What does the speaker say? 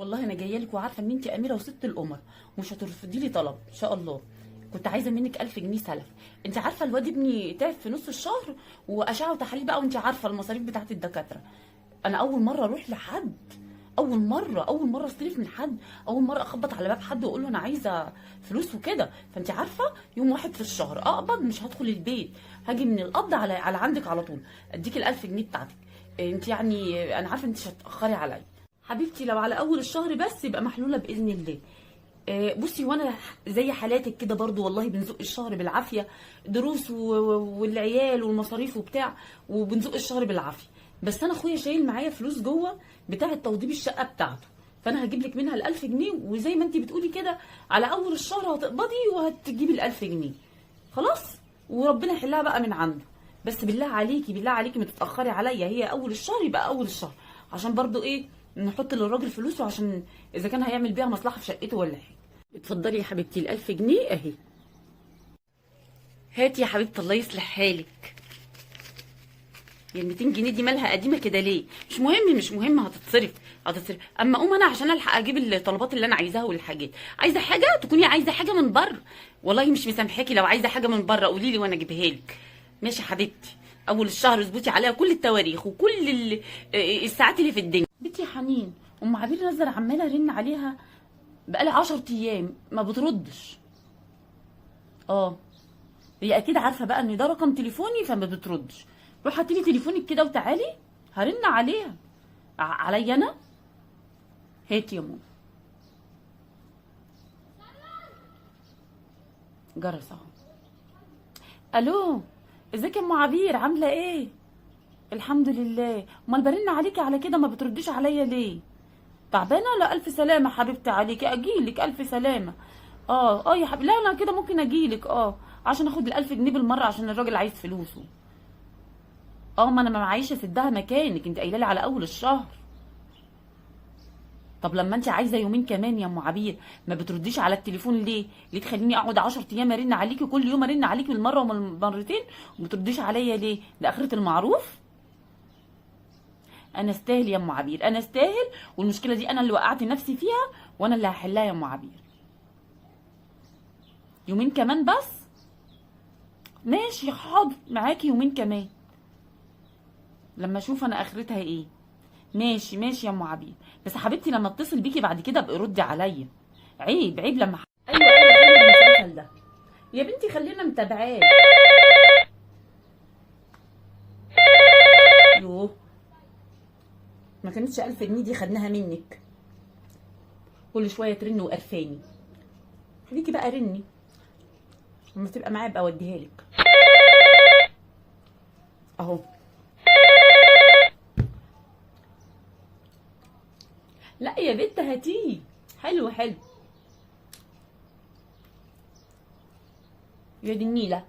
والله انا جايه لك وعارفه ان انت اميره وست القمر ومش هترفضي لي طلب ان شاء الله. كنت عايزه منك 1000 جنيه سلف. انت عارفه الواد ابني تعب في نص الشهر واشعه وتحاليل بقى، وانت عارفه المصاريف بتاعت الدكاتره. انا اول مره اروح لحد، اول مره استلف من حد، اول مره اخبط على باب حد واقول له انا عايزه فلوس وكده. فانت عارفه يوم واحد في الشهر اقبض، مش هدخل البيت، هاجي من القبض على عندك على طول اديك ال1000 جنيه بتاعتك. انت يعني انا عارفه انت مش هتاخري عليا حبيبتي. لو على اول الشهر بس يبقى محلوله باذن الله. بصي، وانا زي حالاتك كده برضو والله بنزق الشهر بالعافيه، دروس والعيال والمصاريف وبتاع، وبنزق الشهر بالعافيه. بس انا اخويا شايل معايا فلوس جوه بتاعه توضيب الشقه بتاعته، فانا هجيب لك منها ال1000 جنيه، وزي ما انت بتقولي كده على اول الشهر هتقبضي وهتجيبي ال1000 جنيه خلاص، وربنا يحلها بقى من عنده. بس بالله عليكي بالله عليكي ما تتاخري عليا، هي اول الشهر يبقى اول الشهر، عشان برضو ايه، نحط للراجل فلوسه عشان اذا كان هيعمل بيها مصلحه في شقته ولا حاجه. اتفضلي يا حبيبتي ال1000 جنيه اهي. هاتي يا حبيبتي الله يصلح حالك. يا ال 200 جنيه دي مالها قديمه كده ليه؟ مش مهم هتتصرف. اما اقوم انا عشان الحق اجيب الطلبات اللي انا عايزاها والحاجات. عايزه حاجه تكوني عايزه حاجه من بره، والله مش مسامحاكي. لو عايزه حاجه من بره قولي لي وانا اجيبها لك. ماشي يا حبيبتي، اول الشهر اظبطي عليها كل التواريخ وكل الساعات اللي في الدنيا. بنتي حنين ام عبير نازله عماله ارن عليها بقالي 10 ايام ما بتردش. اه، هي اكيد عارفه بقى ان ده رقم تليفوني فما بتردش. روح هاتي لي تليفونك كده وتعالي هرن عليها. عليا انا؟ هاتي يا ماما. جرس اهو. الو، ازيك يا ام عبير عامله ايه؟ الحمد لله. امال برن عليكي على كده ما بترديش عليا ليه؟ تعبانه؟ لا الف سلامه حبيبتي عليكي، اجيلك الف سلامه. اه يا حبيبي، لا انا كده ممكن اجيلك عشان اخد ال1000 جنيه بالمره عشان الراجل عايز فلوسه. ما انا ما معيش اسدها مكانك، انت قايله لي على اول الشهر. طب لما انت عايزه يومين كمان يا ام عبير ما بترديش على التليفون ليه؟ ليه تخليني اقعد 10 ايام ارن عليكي، كل يوم ارن عليكي بالمره ومرتين وما بترديش عليا ليه؟ ده اخره المعروف. انا استاهل يا ام عبير، انا استاهل، والمشكله دي انا اللي وقعت نفسي فيها وانا اللي هحلها يا ام عبير. يومين كمان بس؟ ماشي حاضر، معاكي يومين كمان لما اشوف انا اخرتها ايه. ماشي يا ام عبير، بس حبيبتي لما اتصل بيكي بعد كده ابقي ردي عليا. عيب لما ايوه خلي المسلسل ده يا بنتي، خلينا متابعاه. يوه، ما كانتش 1000 جنيه دي خدناها منك، كل شويه ترني وقرفاني. خليكي بقى رني لما تبقى معايا ابقى اوديها لك اهو. لا يا بنت هاتيه، حلو يا دي النيله.